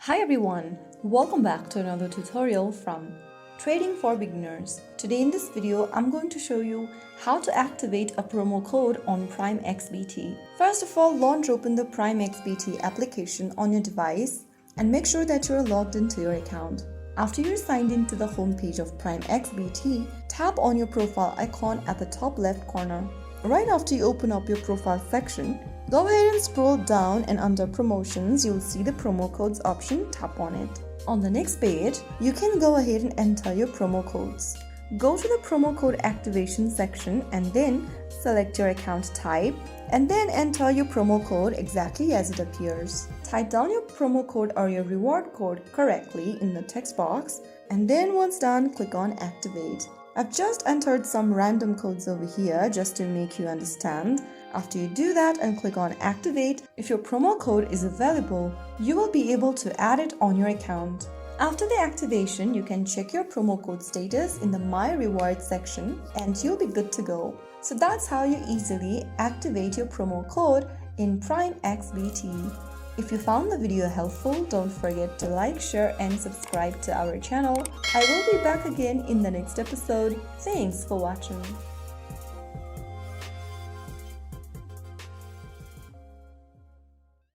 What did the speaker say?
Hi everyone, welcome back to another tutorial from Trading for Beginners. Today in this video, I'm going to show you how to activate a promo code on PrimeXBT. First of all, launch open the PrimeXBT application on your device and make sure that you're logged into your account. After you're signed into the homepage of PrimeXBT, tap on your profile icon at the top left corner. Right after you open up your profile section, go ahead and scroll down and under promotions, you'll see the promo codes option, tap on it. On the next page, you can go ahead and enter your promo codes. Go to the promo code activation section and then select your account type and then enter your promo code exactly as it appears. Type down your promo code or your reward code correctly in the text box and then once done, click on activate. I've just entered some random codes over here just to make you understand. After you do that and click on activate, if your promo code is available, you will be able to add it on your account. After the activation, you can check your promo code status in the My Rewards section and you'll be good to go. So that's how you easily activate your promo code in PrimeXBT. If you found the video helpful, don't forget to like, share and subscribe to our channel. I will be back again in the next episode. Thanks for watching.